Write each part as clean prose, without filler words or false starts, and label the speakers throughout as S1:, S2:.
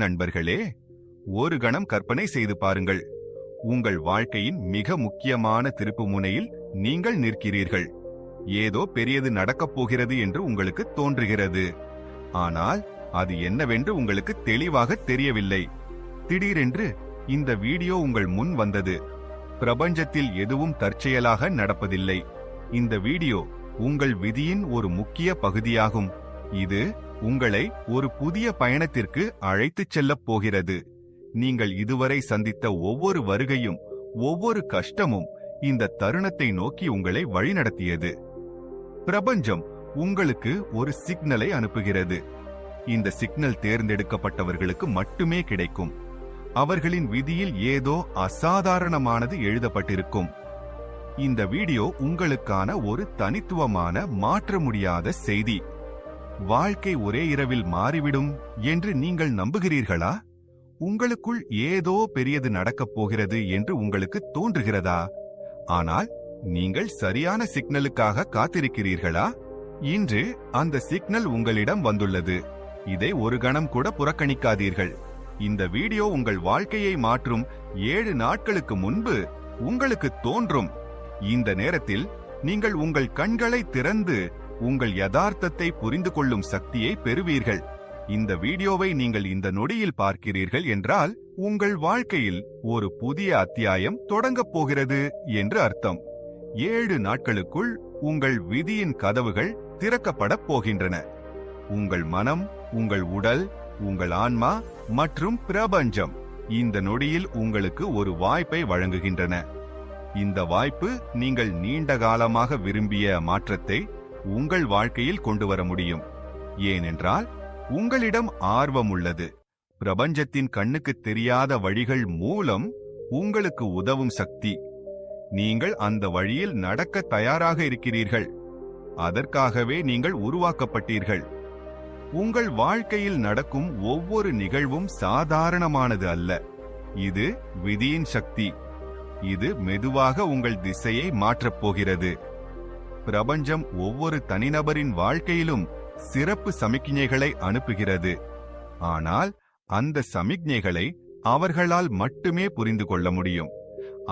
S1: நண்பர்களே, ஒரு கணம் கற்பனை செய்து பாருங்கள். உங்கள் வாழ்க்கையின் மிக முக்கியமான திருப்புமுனையில் நீங்கள் நிற்கிறீர்கள். ஏதோ பெரியது நடக்கப் போகிறது என்று உங்களுக்கு தோன்றுகிறது. ஆனால் அது என்னவென்று உங்களுக்கு தெளிவாக தெரியவில்லை. திடீரென்று இந்த வீடியோ உங்கள் முன் வந்தது. பிரபஞ்சத்தில் எதுவும் தற்செயலாக நடப்பதில்லை. இந்த வீடியோ உங்கள் விதியின் ஒரு முக்கிய பகுதியாகும். இது உங்களை ஒரு புதிய பயணத்திற்கு அழைத்துச் செல்லப் போகிறது. நீங்கள் இதுவரை சந்தித்த ஒவ்வொரு வருகையும் ஒவ்வொரு கஷ்டமும் இந்த தருணத்தை நோக்கி உங்களை வழிநடத்தியது. பிரபஞ்சம் உங்களுக்கு ஒரு சிக்னலை அனுப்புகிறது. இந்த சிக்னல் தேர்ந்தெடுக்கப்பட்டவர்களுக்கு மட்டுமே கிடைக்கும். அவர்களின் விதியில் ஏதோ அசாதாரணமானது எழுதப்பட்டிருக்கும். இந்த வீடியோ உங்களுக்கான ஒரு தனித்துவமான மாற்ற முடியாத செய்தி. வாழ்க்கை ஒரே இரவில் மாறிவிடும் என்று நீங்கள் நம்புகிறீர்களா? உங்களுக்குள் ஏதோ பெரியது நடக்கப் போகிறது என்று உங்களுக்கு தோன்றுகிறதா? ஆனால் நீங்கள் சரியான சிக்னலுக்காக காத்திருக்கிறீர்களா? இன்று அந்த சிக்னல் உங்களிடம் வந்துள்ளது. இதை ஒரு கணம் கூட புறக்கணிக்காதீர்கள். இந்த வீடியோ உங்கள் வாழ்க்கையை மாற்றும் 7 நாட்களுக்கு முன்பு உங்களுக்கு தோன்றும். இந்த நேரத்தில் நீங்கள் உங்கள் கண்களை திறந்து உங்கள் யதார்த்தத்தை புரிந்து கொள்ளும் சக்தியை பெறுவீர்கள். இந்த வீடியோவை நீங்கள் இந்த நொடியில் பார்க்கிறீர்கள் என்றால் உங்கள் வாழ்க்கையில் ஒரு புதிய அத்தியாயம் தொடங்கப் போகிறது என்று அர்த்தம். 7 நாட்களுக்குள் உங்கள் விதியின் கதவுகள் திறக்கப்படப் போகின்றன. உங்கள் மனம், உங்கள் உடல், உங்கள் ஆன்மா மற்றும் பிரபஞ்சம் இந்த நொடியில் உங்களுக்கு ஒரு வாய்ப்பை வழங்குகின்றன. இந்த வாய்ப்பு நீங்கள் நீண்ட காலமாக விரும்பிய மாற்றத்தை உங்கள் வாழ்க்கையில் கொண்டு வர முடியும். ஏனென்றால் உங்களிடம் ஆர்வம் உள்ளது. பிரபஞ்சத்தின் கண்ணுக்கு தெரியாத வழிகள் மூலம் உங்களுக்கு உதவும் சக்தி. நீங்கள் அந்த வழியில் நடக்க தயாராக இருக்கிறீர்கள். அதற்காகவே நீங்கள் உருவாக்கப்பட்டீர்கள். உங்கள் வாழ்க்கையில் நடக்கும் ஒவ்வொரு நிகழ்வும் சாதாரணமானது அல்ல. இது விதியின் சக்தி. இது மெதுவாக உங்கள் திசையை மாற்றப் போகிறது. பிரபஞ்சம் ஒவ்வொரு தனிநபரின் வாழ்க்கையிலும் சிறப்பு சமிக்ஞைகளை அனுப்புகிறது. ஆனால் அந்த சமிக்ஞைகளை அவர்களால் மட்டுமே புரிந்து கொள்ள முடியும்.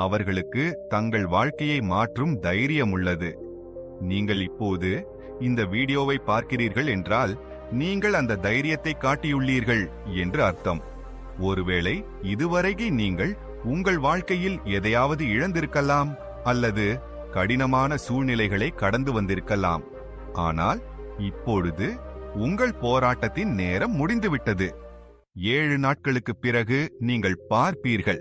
S1: அவர்களுக்கு தங்கள் வாழ்க்கையை மாற்றும் தைரியம் உள்ளது. நீங்கள் இப்போது இந்த வீடியோவை பார்க்கிறீர்கள் என்றால் நீங்கள் அந்த தைரியத்தை காட்டியுள்ளீர்கள் என்று அர்த்தம். ஒருவேளை இதுவரைக்கு நீங்கள் உங்கள் வாழ்க்கையில் எதையாவது இழந்திருக்கலாம் அல்லது கடினமான சூழ்நிலைகளை கடந்து வந்திருக்கலாம். ஆனால் இப்பொழுது உங்கள் போராட்டத்தின் நேரம் முடிந்துவிட்டது. 7 நாட்களுக்கு பிறகு நீங்கள் பார்ப்பீர்கள்,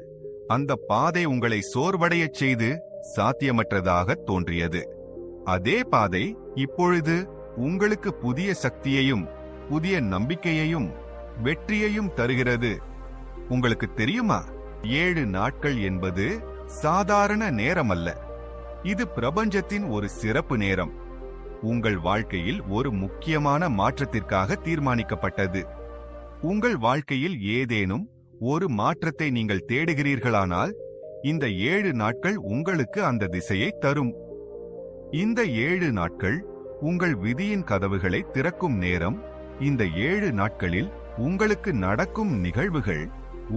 S1: அந்த பாதை உங்களை சோர்வடையச் செய்து சாத்தியமற்றதாக தோன்றியது. அதே பாதை இப்பொழுது உங்களுக்கு புதிய சக்தியையும் புதிய நம்பிக்கையையும் வெற்றியையும் தருகிறது. உங்களுக்கு தெரியுமா, 7 நாட்கள் என்பது சாதாரண நேரம் அல்ல. இது பிரபஞ்சத்தின் ஒரு சிறப்பு நேரம். உங்கள் வாழ்க்கையில் ஒரு முக்கியமான மாற்றத்திற்காக தீர்மானிக்கப்பட்டது. உங்கள் வாழ்க்கையில் ஏதேனும் ஒரு மாற்றத்தை நீங்கள் தேடுகிறீர்களானால் இந்த 7 நாட்கள் உங்களுக்கு அந்த திசையை தரும். இந்த 7 நாட்கள் உங்கள் விதியின் கதவுகளை திறக்கும் நேரம். இந்த 7 நாட்களில் உங்களுக்கு நடக்கும் நிகழ்வுகள்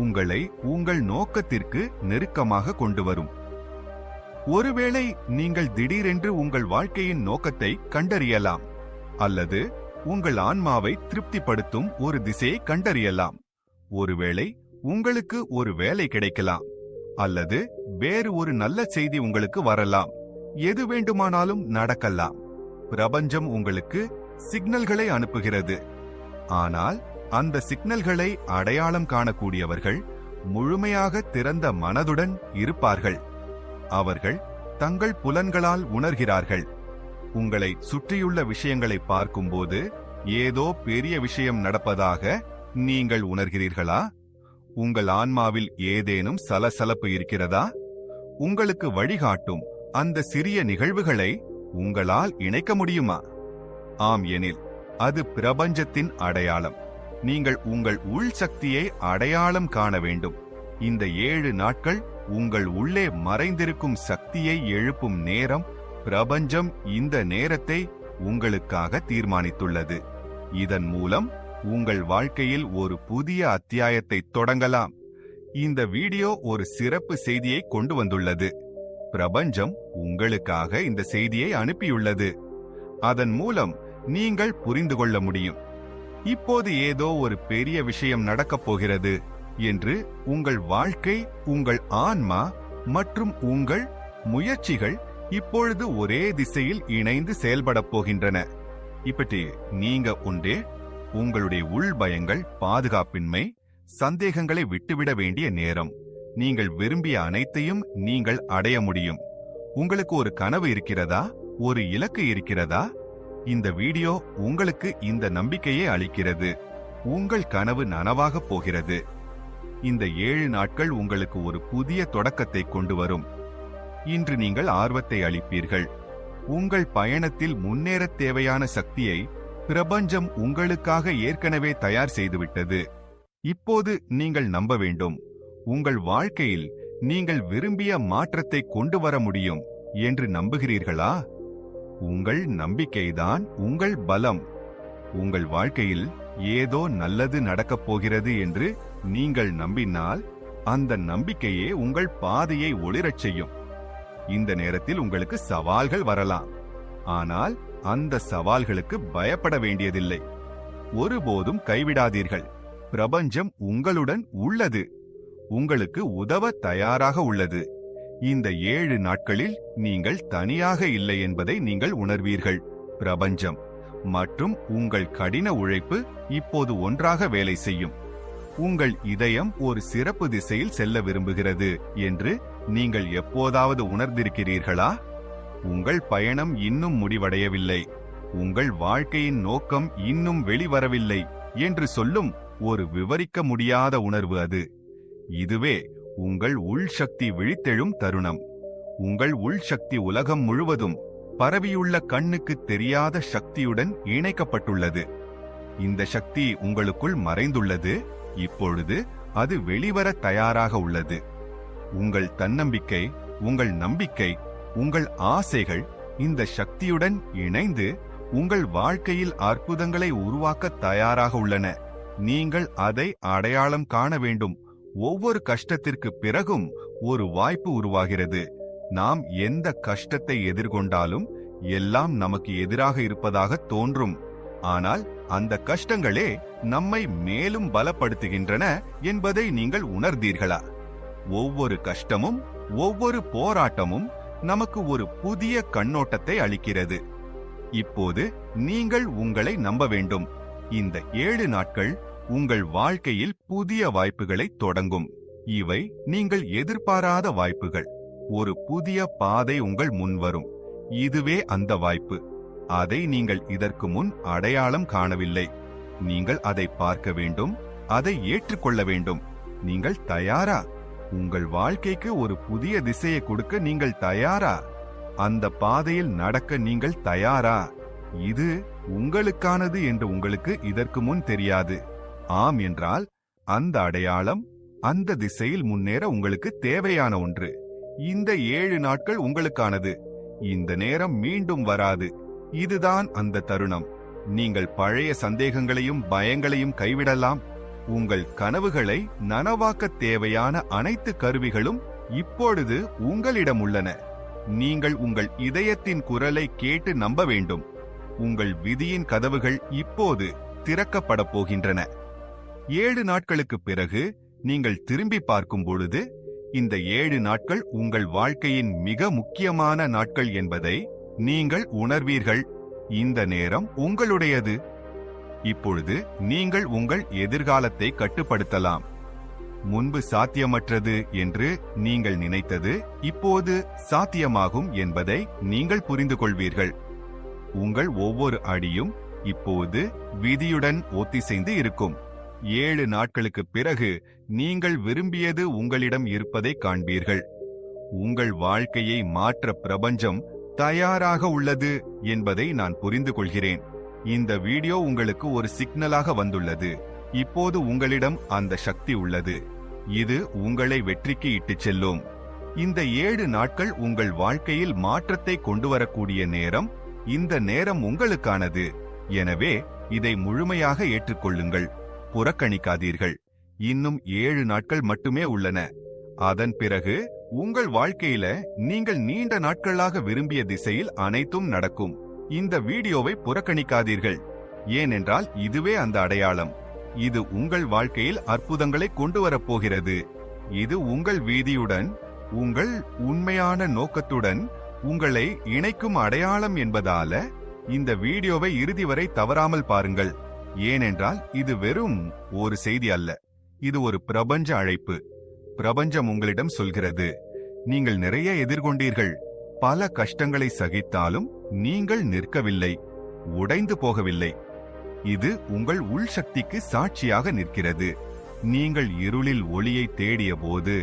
S1: உங்களை உங்கள் நோக்கத்திற்கு நெருக்கமாக கொண்டு வரும். ஒருவேளை நீங்கள் திடீரென்று உங்கள் வாழ்க்கையின் நோக்கத்தை கண்டறியலாம், அல்லது உங்கள் ஆன்மாவை திருப்திப்படுத்தும் ஒரு திசையை கண்டறியலாம். ஒருவேளை உங்களுக்கு ஒரு வேலை கிடைக்கலாம், அல்லது வேறு ஒரு நல்ல செய்தி உங்களுக்கு வரலாம். எது வேண்டுமானாலும் நடக்கலாம். பிரபஞ்சம் உங்களுக்கு சிக்னல்களை அனுப்புகிறது. ஆனால் அந்த சிக்னல்களை அடையாளம் காணக்கூடியவர்கள் முழுமையாக திறந்த மனதுடன் இருப்பார்கள். அவர்கள் தங்கள் புலன்களால் உணர்கிறார்கள். உங்களை சுற்றியுள்ள விஷயங்களை பார்க்கும்போது ஏதோ பெரிய விஷயம் நடப்பதாக நீங்கள் உணர்கிறீர்களா? உங்கள் ஆன்மாவில் ஏதேனும் சலசலப்பு இருக்கிறதா? உங்களுக்கு வழிகாட்டும் அந்த சிறிய நிகழ்வுகளை உங்களால் இணைக்க முடியுமா? ஆம் எனில் அது பிரபஞ்சத்தின் அடையாளம். நீங்கள் உங்கள் உள் சக்தியை அடையாளம் காண வேண்டும். இந்த 7 நாட்கள் உங்கள் உள்ளே மறைந்திருக்கும் சக்தியை எழுப்பும் நேரம். பிரபஞ்சம் இந்த நேரத்தை உங்களுக்காக தீர்மானித்துள்ளது. இதன் மூலம் உங்கள் வாழ்க்கையில் ஒரு புதிய அத்தியாயத்தை தொடங்கலாம். இந்த வீடியோ ஒரு சிறப்பு செய்தியை கொண்டு வந்துள்ளது. பிரபஞ்சம் உங்களுக்காக இந்த செய்தியை அனுப்பியுள்ளது. அதன் மூலம் நீங்கள் புரிந்து கொள்ள முடியும். இப்போது ஏதோ ஒரு பெரிய விஷயம் நடக்கப் போகிறது என்று. உங்கள் வாழ்க்கை, உங்கள் ஆன்மா மற்றும் உங்கள் முயற்சிகள் இப்பொழுது ஒரே திசையில் இணைந்து செயல்படப் போகின்றன. இப்படி நீங்க உண்டே உங்களுடைய உள் பயங்கள், பாதுகாப்பின்மை, சந்தேகங்களை விட்டுவிட வேண்டிய நேரம். நீங்கள் விரும்பிய அனைத்தையும் நீங்கள் அடைய முடியும். உங்களுக்கு ஒரு கனவு இருக்கிறதா? ஒரு இலக்கு இருக்கிறதா? இந்த வீடியோ உங்களுக்கு இந்த நம்பிக்கையை அளிக்கிறது. உங்கள் கனவு நனவாகப் போகிறது. இந்த 7 நாட்கள் உங்களுக்கு ஒரு புதிய தொடக்கத்தை கொண்டு வரும். இன்று நீங்கள் ஆர்வத்தை அளிப்பீர்கள். உங்கள் பயணத்தில் முன்னேறத் தேவையான சக்தியை பிரபஞ்சம் உங்களுக்காக ஏற்கனவே தயார் செய்துவிட்டது. இப்போது நீங்கள் நம்ப வேண்டும். உங்கள் வாழ்க்கையில் நீங்கள் விரும்பிய மாற்றத்தை கொண்டு வர முடியும் என்று நம்புகிறீர்களா? உங்கள் நம்பிக்கைதான் உங்கள் பலம். உங்கள் வாழ்க்கையில் ஏதோ நல்லது நடக்கப் போகிறது என்று நீங்கள் நம்பினால் அந்த நம்பிக்கையே உங்கள் பாதையை ஒளிரச் செய்யும். இந்த நேரத்தில் உங்களுக்கு சவால்கள் வரலாம். ஆனால் அந்த சவால்களுக்கு பயப்பட வேண்டியதில்லை. ஒருபோதும் கைவிடாதீர்கள். பிரபஞ்சம் உங்களுடன் உள்ளது. உங்களுக்கு உதவ தயாராக உள்ளது. இந்த 7 நாட்களில் நீங்கள் தனியாக இல்லை என்பதை நீங்கள் உணர்வீர்கள். பிரபஞ்சம் மற்றும் உங்கள் கடின உழைப்பு இப்போது ஒன்றாக வேலை செய்யும். உங்கள் இதயம் ஒரு சிறப்பு திசையில் செல்ல விரும்புகிறது என்று நீங்கள் எப்போதாவது உணர்ந்திருக்கிறீர்களா? உங்கள் பயணம் இன்னும் முடிவடையவில்லை, உங்கள் வாழ்க்கையின் நோக்கம் இன்னும் வெளிவரவில்லை என்று சொல்லும் ஒரு விவரிக்க முடியாத உணர்வு அது. இதுவே உங்கள் உள்சக்தி விழித்தெழும் தருணம். உங்கள் உள்சக்தி உலகம் முழுவதும் பரவியுள்ள கண்ணுக்கு தெரியாத சக்தியுடன் இணைக்கப்பட்டுள்ளது. இந்த சக்தி உங்களுக்குள் மறைந்துள்ளது. இப்பொழுது அது வெளிவர தயாராக உள்ளது. உங்கள் தன்னம்பிக்கை, உங்கள் நம்பிக்கை, உங்கள் ஆசைகள் இந்த சக்தியுடன் இணைந்து உங்கள் வாழ்க்கையில் அற்புதங்களை உருவாக்க தயாராக உள்ளன. நீங்கள் அதை அடையாளம் காண வேண்டும். ஒவ்வொரு கஷ்டத்திற்கு பிறகும் ஒரு வாய்ப்பு உருவாகிறது. நாம் எந்த கஷ்டத்தை எதிர்கொண்டாலும் எல்லாம் நமக்கு எதிராக இருப்பதாக தோன்றும். ஆனால் அந்த கஷ்டங்களே நம்மை மேலும் பலப்படுத்துகின்றன என்பதை நீங்கள் உணர்ந்தீர்களா? ஒவ்வொரு கஷ்டமும், ஒவ்வொரு போராட்டமும் நமக்கு ஒரு புதிய கண்ணோட்டத்தை அளிக்கிறது. இப்போது நீங்கள் உங்களை நம்ப வேண்டும். இந்த 7 நாட்கள் உங்கள் வாழ்க்கையில் புதிய வாய்ப்புகளை தொடங்கும். இவை நீங்கள் எதிர்பாராத வாய்ப்புகள். ஒரு புதிய பாதை உங்கள் முன் வரும். இதுவே அந்த வாய்ப்பு. அதை நீங்கள் இதற்கு முன் அடையாளம் காணவில்லை. நீங்கள் அதை பார்க்க வேண்டும், அதை ஏற்றுக்கொள்ள வேண்டும். நீங்கள் தயாரா? உங்கள் வாழ்க்கைக்கு ஒரு புதிய திசையை கொடுக்க நீங்கள் தயாரா? அந்த பாதையில் நடக்க நீங்கள் தயாரா? இது உங்களுக்கானது என்று உங்களுக்கு இதற்கு முன் தெரியாது. ஆம் என்றால் அந்த அடையாளம், அந்த திசையில் முன்னேற உங்களுக்கு தேவையான ஒன்று. இந்த 7 நாட்கள் உங்களுக்கானது. இந்த நேரம் மீண்டும் வராது. இதுதான் அந்த தருணம். நீங்கள் பழைய சந்தேகங்களையும் பயங்களையும் கைவிடலாம். உங்கள் கனவுகளை நனவாக்க தேவையான அனைத்து கருவிகளும் இப்பொழுது உங்களிடம் உள்ளன. நீங்கள் உங்கள் இதயத்தின் குரலை கேட்டு நம்ப வேண்டும். உங்கள் விதியின் கதவுகள் இப்போது திறக்கப்பட போகின்றன. 7 நாட்களுக்கு பிறகு நீங்கள் திரும்பி பார்க்கும் பொழுது இந்த 7 நாட்கள் உங்கள் வாழ்க்கையின் மிக முக்கியமான நாட்கள் என்பதை நீங்கள் உணர்வீர்கள். இந்த நேரம் உங்களுடையது. இப்பொழுது நீங்கள் உங்கள் எதிர்காலத்தை கட்டுப்படுத்தலாம். முன்பு சாத்தியமற்றது என்று நீங்கள் நினைத்தது இப்போது சாத்தியமாகும் என்பதை நீங்கள் புரிந்து கொள்வீர்கள். உங்கள் ஒவ்வொரு அடியும் இப்போது விதியுடன் ஒத்திசைந்து இருக்கும். 7 நாட்களுக்கு பிறகு நீங்கள் விரும்பியது உங்களிடம் இருப்பதை காண்பீர்கள். உங்கள் வாழ்க்கையை மாற்ற பிரபஞ்சம் தயாராக உள்ளது என்பதை நான் புரிந்து கொள்கிறேன். இந்த வீடியோ உங்களுக்கு ஒரு சிக்னலாக வந்துள்ளது. இப்போது உங்களிடம் அந்த சக்தி உள்ளது. இது உங்களை வெற்றிக்கு இட்டுச் செல்லும். இந்த 7 நாட்கள் உங்கள் வாழ்க்கையில் மாற்றத்தை கொண்டு வரக்கூடிய நேரம். இந்த நேரம் உங்களுக்கானது. எனவே இதை முழுமையாக ஏற்றுக்கொள்ளுங்கள், புறக்கணிக்காதீர்கள். இன்னும் 7 நாட்கள் மட்டுமே உள்ளன. அதன் பிறகு உங்கள் வாழ்க்கையில நீங்கள் நீண்ட நாட்களாக விரும்பிய திசையில் அனைத்தும் நடக்கும். இந்த வீடியோவை புறக்கணிக்காதீர்கள், ஏனென்றால் இதுவே அந்த அடையாளம். இது உங்கள் வாழ்க்கையில் அற்புதங்களை கொண்டு வரப்போகிறது. இது உங்கள் வீதியுடன், உங்கள் உண்மையான நோக்கத்துடன் உங்களை இணைக்கும் அடையாளம் என்பதால இந்த வீடியோவை இறுதி வரை தவறாமல் பாருங்கள். ஏனென்றால் இது வெறும் ஒரு செய்தி அல்ல, இது ஒரு பிரபஞ்ச அழைப்பு. பிரபஞ்சம் உங்களிடம் சொல்கிறது, நீங்கள் நிறைய எதிர்கொண்டீர்கள், பல கஷ்டங்களை சகித்தாலும் நீங்கள் நிற்கவில்லை, உடைந்து போகவில்லை. இது உங்கள் உள் சக்திக்கு சாட்சியாக நிற்கிறது. நீங்கள் இருளில் ஒளியை தேடிய போது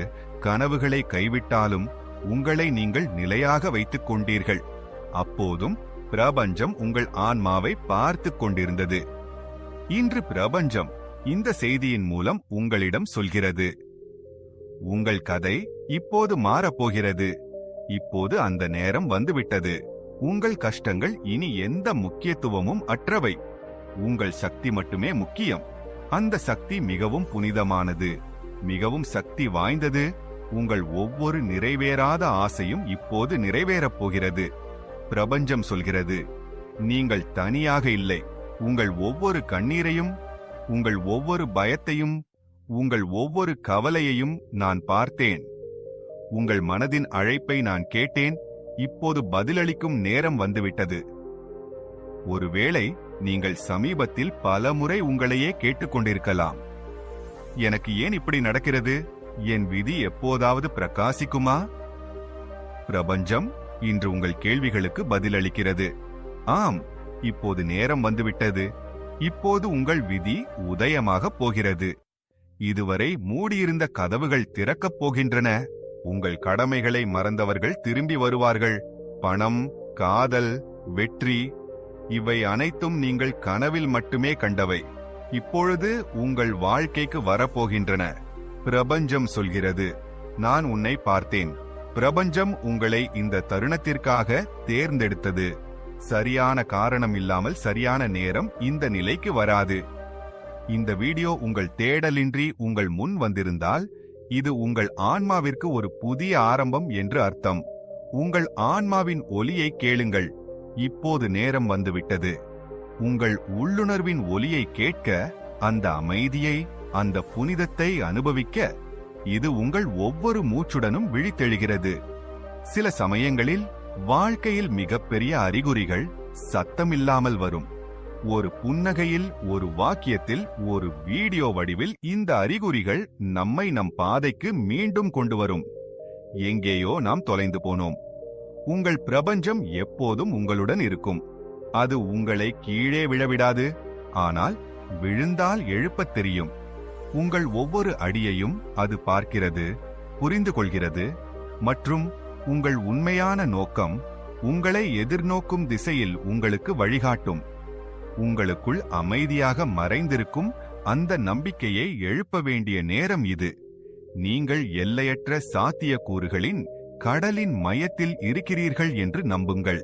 S1: கனவுகளை கைவிட்டாலும் உங்களை நீங்கள் நிலையாக வைத்துக் கொண்டீர்கள். அப்போதும் பிரபஞ்சம் உங்கள் ஆன்மாவை பார்த்து கொண்டிருந்தது. இன்று பிரபஞ்சம் இந்த செய்தியின் மூலம் உங்களிடம் சொல்கிறது, உங்கள் கதை இப்போது மாறப்போகிறது. இப்போது அந்த நேரம் வந்துவிட்டது. உங்கள் கஷ்டங்கள் இனி எந்த முக்கியத்துவமும் அற்றவை. உங்கள் சக்தி மட்டுமே முக்கியம். அந்த சக்தி மிகவும் புனிதமானது, மிகவும் சக்தி வாய்ந்தது. உங்கள் ஒவ்வொரு நிறைவேறாத ஆசையும் இப்போது நிறைவேறப் போகிறது. பிரபஞ்சம் சொல்கிறது, நீங்கள் தனியாக இல்லை. உங்கள் ஒவ்வொரு கண்ணீரையும், உங்கள் ஒவ்வொரு பயத்தையும், உங்கள் ஒவ்வொரு கவலையையும் நான் பார்த்தேன். உங்கள் மனதின் அழைப்பை நான் கேட்டேன். இப்போது பதிலளிக்கும் நேரம் வந்துவிட்டது. ஒருவேளை நீங்கள் சமீபத்தில் பல முறை உங்களையே கேட்டுக்கொண்டிருக்கலாம், எனக்கு ஏன் இப்படி நடக்கிறது? என் விதி எப்போதாவது பிரகாசிக்குமா? பிரபஞ்சம் இன்று உங்கள் கேள்விகளுக்கு பதிலளிக்கிறது. ஆம், இப்போது நேரம் வந்துவிட்டது. இப்போது உங்கள் விதி உதயமாகப் போகிறது. இதுவரை மூடியிருந்த கதவுகள் திறக்கப் போகின்றன. உங்கள் கடமைகளை மறந்தவர்கள் திரும்பி வருவார்கள். பணம், காதல், வெற்றி, இவை அனைத்தும் நீங்கள் கனவில் மட்டுமே கண்டவை இப்பொழுது உங்கள் வாழ்க்கைக்கு வரப்போகின்றன. பிரபஞ்சம் சொல்கிறது, நான் உன்னை பார்த்தேன். பிரபஞ்சம் உங்களை இந்த தருணத்திற்காக தேர்ந்தெடுத்தது. சரியான காரணம் இல்லாமல் சரியான நேரம் இந்த நிலைக்கு வராது. இந்த வீடியோ உங்கள் தேடலின்றி உங்கள் முன் வந்திருந்தால் இது உங்கள் ஆன்மாவிற்கு ஒரு புதிய ஆரம்பம் என்று அர்த்தம். உங்கள் ஆன்மாவின் ஒலியை கேளுங்கள். இப்போது நேரம் வந்துவிட்டது. உங்கள் உள்ளுணர்வின் ஒலியை கேட்க, அந்த அமைதியை, அந்த புனிதத்தை அனுபவிக்க இது உங்கள் ஒவ்வொரு மூச்சுடனும் விழித்தெழுகிறது. சில சமயங்களில் வாழ்க்கையில் மிகப்பெரிய அறிகுறிகள் சத்தமில்லாமல் வரும். ஒரு புன்னகையில், ஒரு வாக்கியத்தில், ஒரு வீடியோ வடிவில் இந்த அறிகுறிகள் நம்மை நம் பாதைக்கு மீண்டும் கொண்டு வரும். எங்கேயோ நாம் தொலைந்து போனோம். உங்கள் பிரபஞ்சம் எப்போதும் உங்களுடன் இருக்கும். அது உங்களை கீழே விழவிடாது, ஆனால் விழுந்தால் எழுப்பத் தெரியும். உங்கள் ஒவ்வொரு அடியையும் அது பார்க்கிறது, புரிந்து கொள்கிறது மற்றும் உங்கள் உண்மையான நோக்கம் உங்களை எதிர்நோக்கும் திசையில் உங்களுக்கு வழிகாட்டும். உங்களுக்குள் அமைதியாக மறைந்திருக்கும் அந்த நம்பிக்கையை எழுப்ப வேண்டிய நேரம் இது. நீங்கள் எல்லையற்ற சாத்தியக்கூறுகளின் கடலின் மையத்தில் இருக்கிறீர்கள் என்று நம்புங்கள்.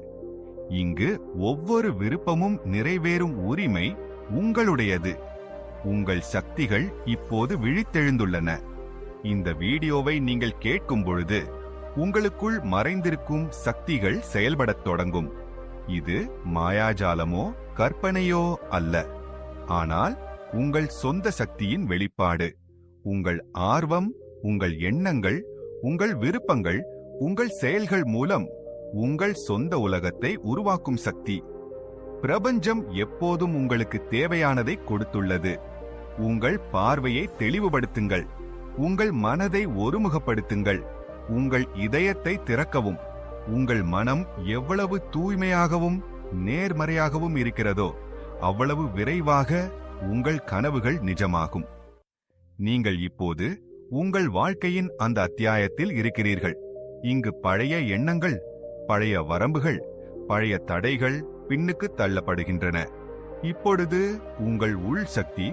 S1: இங்கு ஒவ்வொரு விருப்பமும் நிறைவேறும் உரிமை உங்களுடையது. உங்கள் சக்திகள் இப்போது விழித்தெழுந்துள்ளன. இந்த வீடியோவை நீங்கள் கேட்கும் பொழுது உங்களுக்குள் மறைந்திருக்கும் சக்திகள் செயல்படத் தொடங்கும். இது மாயாஜாலமோ கற்பனையோ அல்ல, ஆனால் உங்கள் சொந்த சக்தியின் வெளிப்பாடு. உங்கள் ஆர்வம், உங்கள் எண்ணங்கள், உங்கள் விருப்பங்கள், உங்கள் செயல்கள் மூலம் உங்கள் சொந்த உலகத்தை உருவாக்கும் சக்தி. பிரபஞ்சம் எப்போதும் உங்களுக்கு தேவையானதை கொடுத்துள்ளது. உங்கள் பார்வையை தெளிவுபடுத்துங்கள். உங்கள் மனதை ஒருமுகப்படுத்துங்கள். உங்கள் இதயத்தை திறக்கவும். உங்கள் மனம் எவ்வளவு தூய்மையாகவும் நேர்மறையாகவும் இருக்கிறதோ அவ்வளவு விரைவாக உங்கள் கனவுகள் நிஜமாகும். நீங்கள் இப்போது உங்கள் வாழ்க்கையின் அந்த அத்தியாயத்தில் இருக்கிறீர்கள். இங்கு பழைய எண்ணங்கள், பழைய வரம்புகள், பழைய தடைகள் பின்னுக்கு தள்ளப்படுகின்றன. இப்பொழுது உங்கள் உள் சக்தி,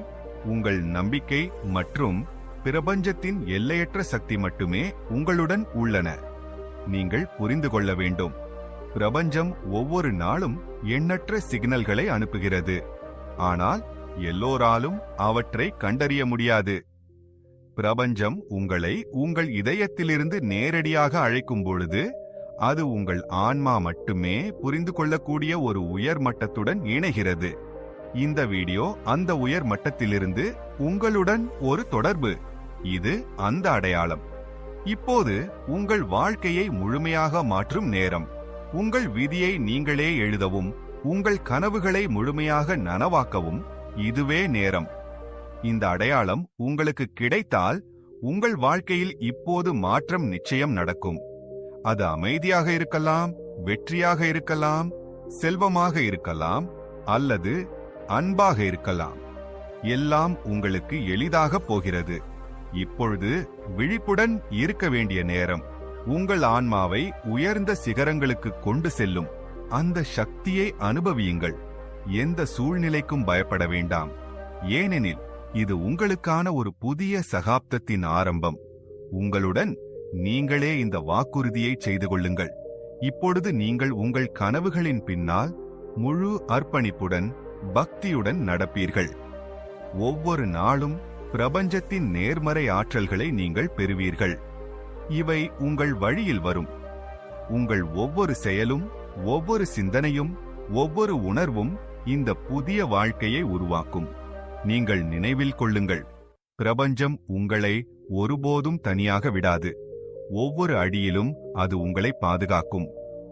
S1: உங்கள் நம்பிக்கை மற்றும் பிரபஞ்சத்தின் எல்லையற்ற சக்தி மட்டுமே உங்களுடன் உள்ளன. நீங்கள் புரிந்து கொள்ள வேண்டும், பிரபஞ்சம் ஒவ்வொரு நாளும் எண்ணற்ற சிக்னல்களை அனுப்புகிறது. ஆனால் எல்லோராலும் அவற்றை கண்டறிய முடியாது. பிரபஞ்சம் உங்களை உங்கள் இதயத்திலிருந்து நேரடியாக அழைக்கும் பொழுது அது உங்கள் ஆன்மா மட்டுமே புரிந்து கொள்ளக்கூடிய ஒரு உயர் மட்டத்துடன் இணைகிறது. இந்த வீடியோ அந்த உயர் மட்டத்திலிருந்து உங்களுடன் ஒரு தொடர்பு. இது அந்த அடையாளம். இப்போது உங்கள் வாழ்க்கையை முழுமையாக மாற்றும் நேரம். உங்கள் விதியை நீங்களே எழுதவும் உங்கள் கனவுகளை முழுமையாக நனவாக்கவும் இதுவே நேரம். இந்த அடையாளம் உங்களுக்கு கிடைத்தால் உங்கள் வாழ்க்கையில் இப்போது மாற்றம் நிச்சயம் நடக்கும். அது அமைதியாக இருக்கலாம், வெற்றியாக இருக்கலாம், செல்வமாக இருக்கலாம், அல்லது அன்பாக இருக்கலாம். எல்லாம் உங்களுக்கு எளிதாக போகிறது. இப்பொழுது விழிப்புடன் இருக்க வேண்டிய நேரம். உங்கள் ஆன்மாவை உயர்ந்த சிகரங்களுக்கு கொண்டு செல்லும் அந்த சக்தியை அனுபவியுங்கள். எந்த சூழ்நிலைக்கும் பயப்பட வேண்டாம். ஏனெனில் இது உங்களுக்கான ஒரு புதிய சகாப்தத்தின் ஆரம்பம். உங்களுடன் நீங்களே இந்த வாக்குறுதியை செய்து கொள்ளுங்கள். இப்பொழுது நீங்கள் உங்கள் கனவுகளின் பின்னால் முழு அர்ப்பணிப்புடன் பக்தியுடன் நடப்பீர்கள். ஒவ்வொரு நாளும் பிரபஞ்சத்தின் நேர்மறை ஆற்றல்களை நீங்கள் பெறுவீர்கள். இவை உங்கள் வழியில் வரும். உங்கள் ஒவ்வொரு செயலும், ஒவ்வொரு சிந்தனையும், ஒவ்வொரு உணர்வும் இந்த புதிய வாழ்க்கையை உருவாக்கும். நீங்கள் நினைவில் கொள்ளுங்கள், பிரபஞ்சம் உங்களை ஒருபோதும் தனியாக விடாது. ஒவ்வொரு அடியிலும் அது உங்களை பாதுகாக்கும்,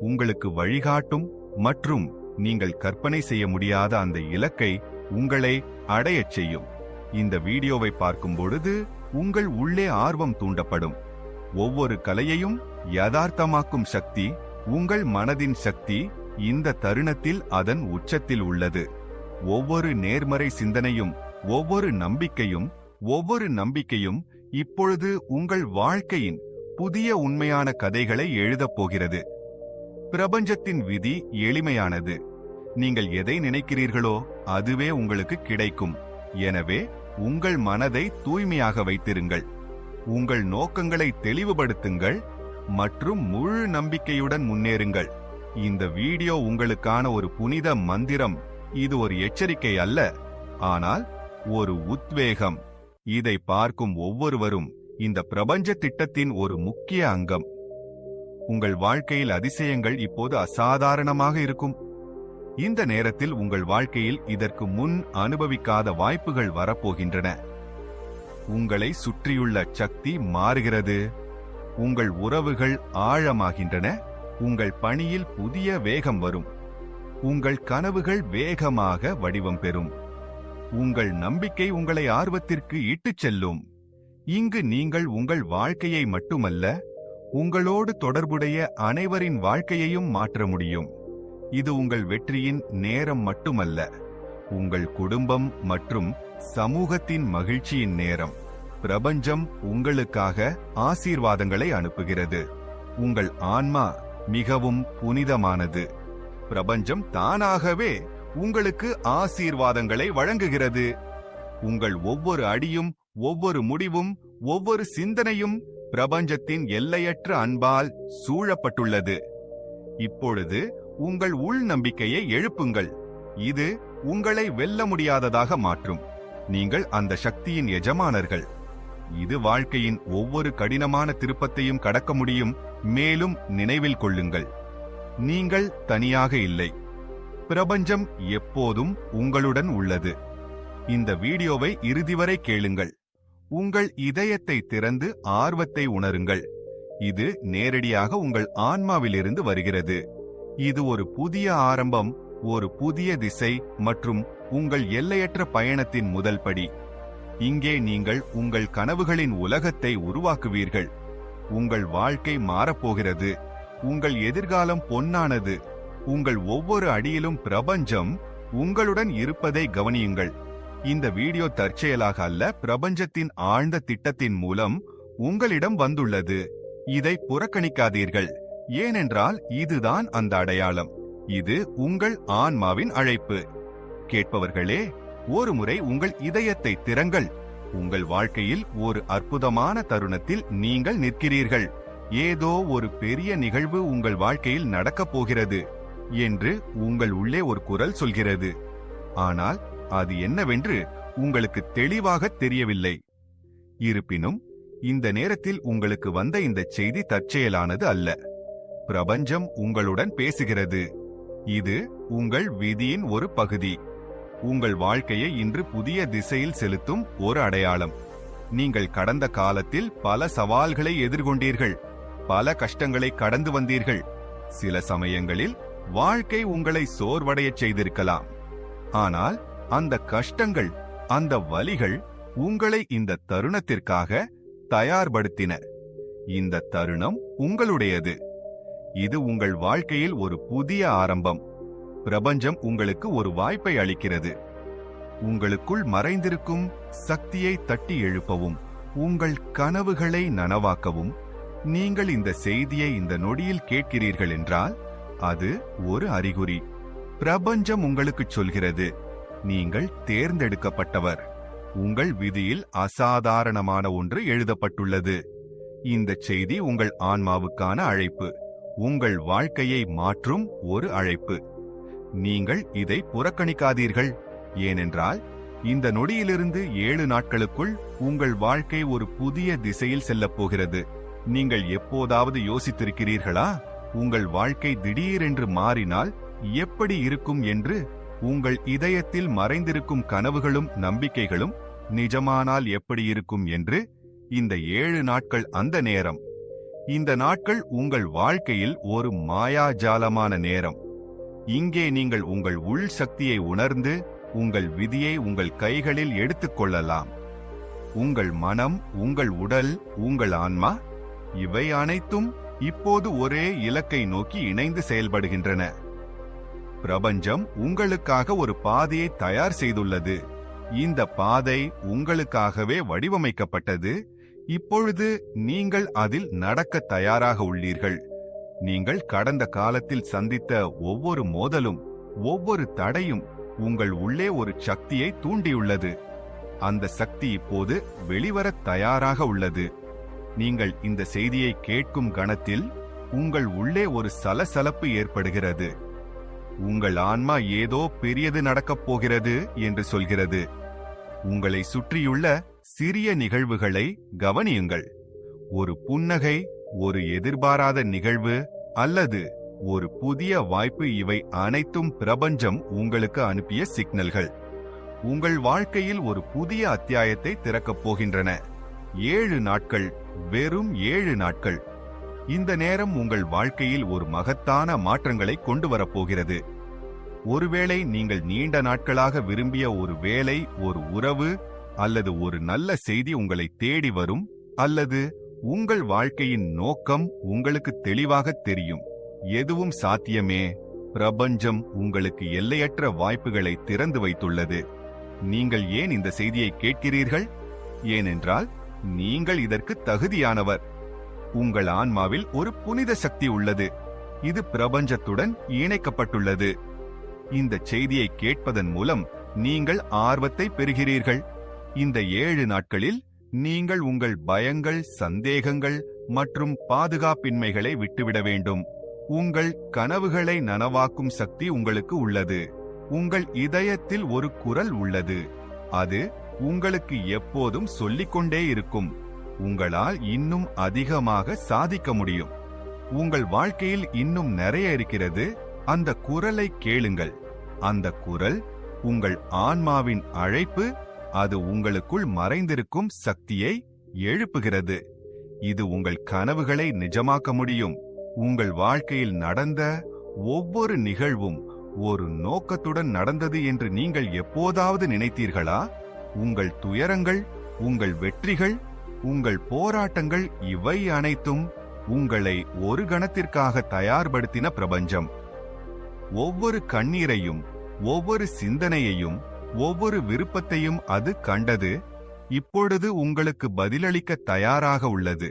S1: உங்களுக்கு வழிகாட்டும் மற்றும் நீங்கள் கற்பனை செய்ய முடியாத அந்த இலக்கை உங்களை அடையச் செய்யும். இந்த வீடியோவை பார்க்கும் பொழுது உங்கள் உள்ளே ஆர்வம் தூண்டப்படும். ஒவ்வொரு கலையையும் யதார்த்தமாக்கும் சக்தி, உங்கள் மனதின் சக்தி இந்த தருணத்தில் அதன் உச்சத்தில் உள்ளது. ஒவ்வொரு நேர்மறை சிந்தனையும், ஒவ்வொரு நம்பிக்கையும் இப்பொழுது உங்கள் வாழ்க்கையின் புதிய உண்மையான கதைகளை எழுதப் போகிறது. பிரபஞ்சத்தின் விதி எளிமையானது. நீங்கள் எதை நினைக்கிறீர்களோ அதுவே உங்களுக்கு கிடைக்கும். எனவே உங்கள் மனதை தூய்மையாக வைத்திருங்கள். உங்கள் நோக்கங்களை தெளிவுபடுத்துங்கள் மற்றும் முழு நம்பிக்கையுடன் முன்னேறுங்கள். இந்த வீடியோ உங்களுக்கான ஒரு புனித மந்திரம். இது ஒரு எச்சரிக்கை அல்ல, ஆனால் ஒரு உத்வேகம். இதை பார்க்கும் ஒவ்வொருவரும் இந்த பிரபஞ்ச திட்டத்தின் ஒரு முக்கிய அங்கம். உங்கள் வாழ்க்கையில் அதிசயங்கள் இப்போது அசாதாரணமாக இருக்கும். இந்த நேரத்தில் உங்கள் வாழ்க்கையில் இதற்கு முன் அனுபவிக்காத வாய்ப்புகள் வரப்போகின்றன. உங்களை சுற்றியுள்ள சக்தி மாறுகிறது. உங்கள் உறவுகள் ஆழமாகின்றன. உங்கள் பணியில் புதிய வேகம் வரும். உங்கள் கனவுகள் வேகமாக வடிவம் பெறும். உங்கள் நம்பிக்கை உங்களை ஆர்வத்திற்கு இட்டுச் செல்லும். இங்கு நீங்கள் உங்கள் வாழ்க்கையை மட்டுமல்ல, உங்களோடு தொடர்புடைய அனைவரின் வாழ்க்கையையும் மாற்ற முடியும். இது உங்கள் வெற்றியின் நேரம் மட்டுமல்ல, உங்கள் குடும்பம் மற்றும் சமூகத்தின் மகிழ்ச்சியின் நேரம். பிரபஞ்சம் உங்களுக்காக ஆசீர்வாதங்களை அனுப்புகிறது. உங்கள் ஆன்மா மிகவும் புனிதமானது. பிரபஞ்சம் தானாகவே உங்களுக்கு ஆசீர்வாதங்களை வழங்குகிறது. உங்கள் ஒவ்வொரு அடியும், ஒவ்வொரு முடிவும், ஒவ்வொரு சிந்தனையும் பிரபஞ்சத்தின் எல்லையற்ற அன்பால் சூழப்பட்டுள்ளது. இப்பொழுது உங்கள் உள் நம்பிக்கையை எழுப்புங்கள். இது உங்களை வெல்ல முடியாததாக மாற்றும். நீங்கள் அந்த சக்தியின் எஜமானர்கள். இது வாழ்க்கையின் ஒவ்வொரு கடினமான திருப்பத்தையும் கடக்க முடியும். மேலும் நினைவில் கொள்ளுங்கள், நீங்கள் தனியாக இல்லை. பிரபஞ்சம் எப்போதும் உங்களுடன் உள்ளது. இந்த வீடியோவை இறுதி வரை கேளுங்கள். உங்கள் இதயத்தை திறந்து ஆர்வத்தை உணருங்கள். இது நேரடியாக உங்கள் ஆன்மாவிலிருந்து வருகிறது. இது ஒரு புதிய ஆரம்பம், ஒரு புதிய திசை மற்றும் உங்கள் எல்லையற்ற பயணத்தின் முதல் படி. இங்கே நீங்கள் உங்கள் கனவுகளின் உலகத்தை உருவாக்குவீர்கள். உங்கள் வாழ்க்கை மாறப்போகிறது. உங்கள் எதிர்காலம் பொன்னானது. உங்கள் ஒவ்வொரு அடியிலும் பிரபஞ்சம் உங்களுடன் இருப்பதை கவனியுங்கள். இந்த வீடியோ தற்செயலாக அல்ல, பிரபஞ்சத்தின் ஆழ்ந்த திட்டத்தின் மூலம் உங்களிடம் வந்துள்ளது. இதை புறக்கணிக்காதீர்கள், ஏனென்றால் இதுதான் அந்த அடையாளம். இது உங்கள் ஆன்மாவின் அழைப்பு. கேட்பவர்களே, ஒருமுறை உங்கள் இதயத்தை திறங்கள். உங்கள் வாழ்க்கையில் ஒரு அற்புதமான தருணத்தில் நீங்கள் நிற்கிறீர்கள். ஏதோ ஒரு பெரிய நிகழ்வு உங்கள் வாழ்க்கையில் நடக்கப் போகிறது என்று உங்கள் உள்ளே ஒரு குரல் சொல்கிறது. ஆனால் அது என்னவென்று உங்களுக்கு தெளிவாக தெரியவில்லை. இருப்பினும் இந்த நேரத்தில் உங்களுக்கு வந்த இந்த செய்தி தற்செயலானது அல்ல. பிரபஞ்சம் உங்களுடன் பேசுகிறது. இது உங்கள் விதியின் ஒரு பகுதி. உங்கள் வாழ்க்கையை இன்று புதிய திசையில் செலுத்தும் ஒரு அடையாளம். நீங்கள் கடந்த காலத்தில் பல சவால்களை எதிர்கொண்டீர்கள், பல கஷ்டங்களை கடந்து வந்தீர்கள். சில சமயங்களில் வாழ்க்கை உங்களை சோர்வடையச் செய்திருக்கலாம். ஆனால் அந்த கஷ்டங்கள், அந்த வலிகள் உங்களை இந்த தருணத்திற்காக தயார்படுத்தின. இந்த தருணம் உங்களுடையது. இது உங்கள் வாழ்க்கையில் ஒரு புதிய ஆரம்பம். பிரபஞ்சம் உங்களுக்கு ஒரு வாய்ப்பை அளிக்கிறது. உங்களுக்குள் மறைந்திருக்கும் சக்தியை தட்டி எழுப்பவும், உங்கள் கனவுகளை நனவாக்கவும். நீங்கள் இந்த செய்தியை இந்த நொடியில் கேட்கிறீர்கள் என்றால் அது ஒரு அறிகுறி. பிரபஞ்சம் உங்களுக்கு சொல்கிறது, நீங்கள் தேர்ந்தெடுக்கப்பட்டவர். உங்கள் விதியில் அசாதாரணமான ஒன்று எழுதப்பட்டுள்ளது. இந்த செய்தி உங்கள் ஆன்மாவுக்கான அழைப்பு, உங்கள் வாழ்க்கையை மாற்றும் ஒரு அழைப்பு. நீங்கள் இதை புறக்கணிக்காதீர்கள். ஏனென்றால் இந்த நொடியிலிருந்து 7 நாட்களுக்குள் உங்கள் வாழ்க்கை ஒரு புதிய திசையில் செல்லப் போகிறது. நீங்கள் எப்போதாவது யோசித்திருக்கிறீர்களா, உங்கள் வாழ்க்கை திடீரென்று மாறினால் எப்படி இருக்கும் என்று? உங்கள் இதயத்தில் மறைந்திருக்கும் கனவுகளும் நம்பிக்கைகளும் நிஜமானால் எப்படி இருக்கும் என்று? இந்த 7 நாட்கள் அந்த நேரம். இந்த நாட்கள் உங்கள் வாழ்க்கையில் ஒரு மாயாஜாலமான நேரம். இங்கே நீங்கள் உங்கள் உள் சக்தியை உணர்ந்து உங்கள் விதியை உங்கள் கைகளில் எடுத்துக்கொள்ளலாம். உங்கள் மனம், உங்கள் உடல், உங்கள் ஆன்மா, இவை அனைத்தும் இப்போது ஒரே இலக்கை நோக்கி இணைந்து செயல்படுகின்றன. பிரபஞ்சம் உங்களுக்காக ஒரு பாதையை தயார் செய்துள்ளது. இந்த பாதை உங்களுக்காகவே வடிவமைக்கப்பட்டது. இப்பொழுது நீங்கள் அதில் நடக்க தயாராக உள்ளீர்கள். நீங்கள் கடந்த காலத்தில் சந்தித்த ஒவ்வொரு மோதலும், ஒவ்வொரு தடையும் உங்கள் உள்ளே ஒரு சக்தியை தூண்டியுள்ளது. அந்த சக்தி இப்போது வெளிவரத் தயாராக உள்ளது. நீங்கள் இந்த செய்தியை கேட்கும் கணத்தில் உங்கள் உள்ளே ஒரு சலசலப்பு ஏற்படுகிறது. உங்கள் ஆன்மா ஏதோ பெரியது நடக்கப் போகிறது என்று சொல்கிறது. உங்களை சுற்றியுள்ள சிறிய நிகழ்வுகளை கவனியுங்கள். ஒரு புன்னகை, ஒரு எதிர்பாராத நிகழ்வு அல்லது ஒரு புதிய வாய்ப்பு, இவை அனைத்தும் பிரபஞ்சம் உங்களுக்கு அனுப்பிய சிக்னல்கள். உங்கள் வாழ்க்கையில் ஒரு புதிய அத்தியாயத்தை திறக்கப் போகின்றன. 7 நாட்கள், வெறும் 7 நாட்கள். இந்த நேரம் உங்கள் வாழ்க்கையில் ஒரு மகத்தான மாற்றங்களை கொண்டு வரப்போகிறது. ஒருவேளை நீங்கள் நீண்ட நாட்களாக விரும்பிய ஒரு வேலை, ஒரு உறவு அல்லது ஒரு நல்ல செய்தி உங்களை தேடி வரும். அல்லது உங்கள் வாழ்க்கையின் நோக்கம் உங்களுக்கு தெளிவாக தெரியும். எதுவும் சாத்தியமே. பிரபஞ்சம் உங்களுக்கு எல்லையற்ற வாய்ப்புகளை திறந்து வைத்துள்ளது. நீங்கள் ஏன் இந்த செய்தியை கேட்கிறீர்கள்? ஏனென்றால் நீங்கள் இதற்கு தகுதியானவர். உங்கள் ஆன்மாவில் ஒரு புனித சக்தி உள்ளது. இது பிரபஞ்சத்துடன் இணைக்கப்பட்டுள்ளது. இந்த செய்தியை கேட்பதன் மூலம் நீங்கள் ஆர்வத்தை பெறுகிறீர்கள். இந்த 7 நாட்களில் நீங்கள் உங்கள் பயங்கள், சந்தேகங்கள் மற்றும் பாதுகாப்பின்மைகளை விட்டுவிட வேண்டும். உங்கள் கனவுகளை நனவாக்கும் சக்தி உங்களுக்கு உள்ளது. உங்கள் இதயத்தில் ஒரு குரல் உள்ளது. அது உங்களுக்கு எப்போதும் சொல்லிக்கொண்டே இருக்கும், உங்களால் இன்னும் அதிகமாக சாதிக்க முடியும். உங்கள் வாழ்க்கையில் இன்னும் நிறைய இருக்கிறது. அந்த குரலை கேளுங்கள். அந்த குரல் உங்கள் ஆன்மாவின் அழைப்பு. அது உங்களுக்குள் மறைந்திருக்கும் சக்தியை எழுப்புகிறது. இது உங்கள் கனவுகளை நிஜமாக்க முடியும். உங்கள் வாழ்க்கையில் நடந்த ஒவ்வொரு நிகழ்வும் ஒரு நோக்கத்துடன் நடந்தது என்று நீங்கள் எப்போதாவது நினைத்தீர்களா? உங்கள் துயரங்கள், உங்கள் வெற்றிகள், உங்கள் போராட்டங்கள், இவை அனைத்தும் உங்களை ஒரு கணத்திற்காக தயார்படுத்தின பிரபஞ்சம். ஒவ்வொரு கண்ணீரையும், ஒவ்வொரு சிந்தனையையும், ஒவ்வொரு விருப்பத்தையும் அது கண்டது. இப்பொழுது உங்களுக்கு பதிலளிக்க தயாராக உள்ளது.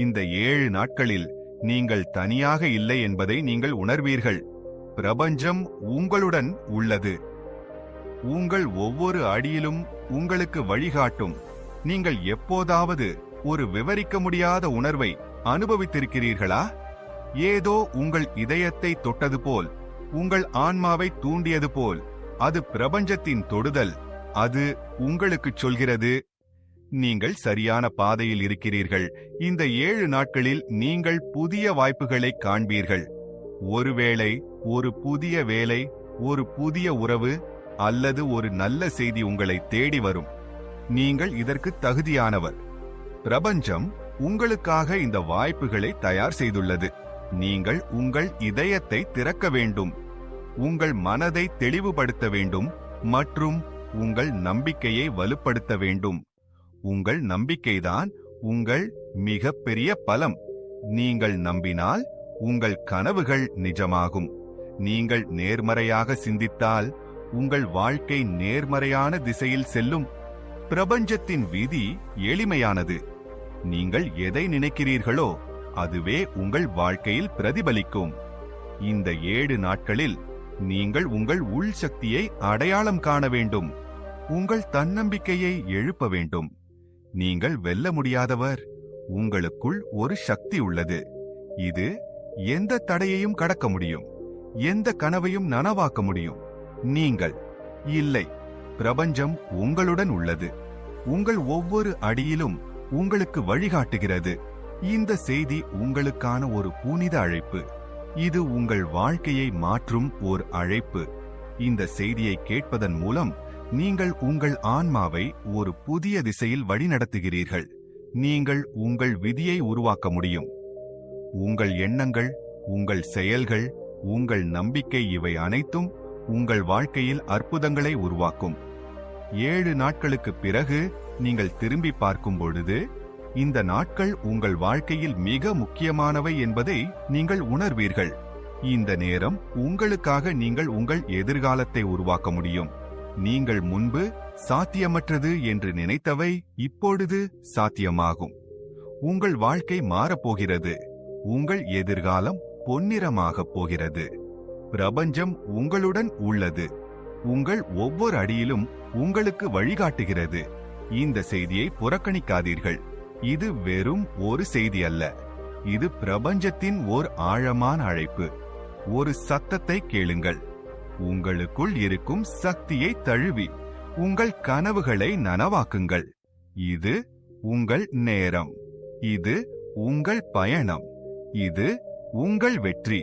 S1: இந்த 7 நாட்களில் நீங்கள் தனியாக இல்லை என்பதை நீங்கள் உணர்வீர்கள். பிரபஞ்சம் உங்களுடன் உள்ளது. உங்கள் ஒவ்வொரு அடியிலும் உங்களுக்கு வழிகாட்டும். நீங்கள் எப்போதாவது ஒரு விவரிக்க முடியாத உணர்வை அனுபவித்திருக்கிறீர்களா? ஏதோ உங்கள் இதயத்தை தொட்டது போல், உங்கள் ஆன்மாவை தூண்டியது போல், அது பிரபஞ்சத்தின் தொடுதல். அது உங்களுக்குச் சொல்கிறது, நீங்கள் சரியான பாதையில் இருக்கிறீர்கள். இந்த 7 நாட்களில் நீங்கள் புதிய வாய்ப்புகளை காண்பீர்கள். ஒருவேளை ஒரு புதிய வேலை, ஒரு புதிய உறவு அல்லது ஒரு நல்ல செய்தி உங்களை தேடி வரும். நீங்கள் இதற்கு தகுதியானவர். பிரபஞ்சம் உங்களுக்காக இந்த வாய்ப்புகளை தயார் செய்துள்ளது. நீங்கள் உங்கள் இதயத்தை திறக்க வேண்டும், உங்கள் மனதை தெளிவுபடுத்த வேண்டும் மற்றும் உங்கள் நம்பிக்கையை வலுப்படுத்த வேண்டும். உங்கள் நம்பிக்கைதான் உங்கள் மிகப்பெரிய பலம். நீங்கள் நம்பினால் உங்கள் கனவுகள் நிஜமாகும். நீங்கள் நேர்மறையாக சிந்தித்தால் உங்கள் வாழ்க்கை நேர்மறையான திசையில் செல்லும். பிரபஞ்சத்தின் விதி எளிமையானது. நீங்கள் எதை நினைக்கிறீர்களோ அதுவே உங்கள் வாழ்க்கையில் பிரதிபலிக்கும். இந்த 7 நாட்களில் நீங்கள் உங்கள் உள் சக்தியை அடையாளம் காண வேண்டும். உங்கள் தன்னம்பிக்கையை எழுப்ப வேண்டும். நீங்கள் வெல்ல முடியாதவர். உங்களுக்குள் ஒரு சக்தி உள்ளது. இது எந்த தடையையும் கடக்க முடியும், எந்த கனவையும் நனவாக்க முடியும். நீங்கள் இல்லை, பிரபஞ்சம் உங்களுடன் உள்ளது. உங்கள் ஒவ்வொரு அடியிலும் உங்களுக்கு வழிகாட்டுகிறது. இந்த செய்தி உங்களுக்கான ஒரு புனித அழைப்பு. இது உங்கள் வாழ்க்கையை மாற்றும் ஒரு அழைப்பு. இந்த செய்தியை கேட்பதன் மூலம் நீங்கள் உங்கள் ஆன்மாவை ஒரு புதிய திசையில் வழிநடத்துகிறீர்கள். நீங்கள் உங்கள் விதியை உருவாக்க முடியும். உங்கள் எண்ணங்கள், உங்கள் செயல்கள், உங்கள் நம்பிக்கை இவை அனைத்தும் உங்கள் வாழ்க்கையில் அற்புதங்களை உருவாக்கும். 7 நாட்களுக்கு பிறகு நீங்கள் திரும்பி பார்க்கும் பொழுது இந்த நாட்கள் உங்கள் வாழ்க்கையில் மிக முக்கியமானவை என்பதை நீங்கள் உணர்வீர்கள். இந்த நேரம் உங்களுக்காக நீங்கள் உங்கள் எதிர்காலத்தை உருவாக்க முடியும். நீங்கள் முன்பு சாத்தியமற்றது என்று நினைத்தவை இப்பொழுது சாத்தியமாகும். உங்கள் வாழ்க்கை மாறப்போகிறது. உங்கள் எதிர்காலம் பொன்னிறமாகப் போகிறது. பிரபஞ்சம் உங்களுடன் உள்ளது. உங்கள் ஒவ்வொரு அடியிலும் உங்களுக்கு வழிகாட்டுகிறது. இந்த செய்தியை புறக்கணிக்காதீர்கள். இது வெறும் ஒரு செய்தி அல்ல. இது பிரபஞ்சத்தின் ஓர் ஆழமான அழைப்பு. ஒரு சத்தத்தை கேளுங்கள். உங்களுக்குள் இருக்கும் சக்தியை தழுவி உங்கள் கனவுகளை நனவாக்குங்கள். இது உங்கள் நேரம். இது உங்கள் பயணம். இது உங்கள் வெற்றி.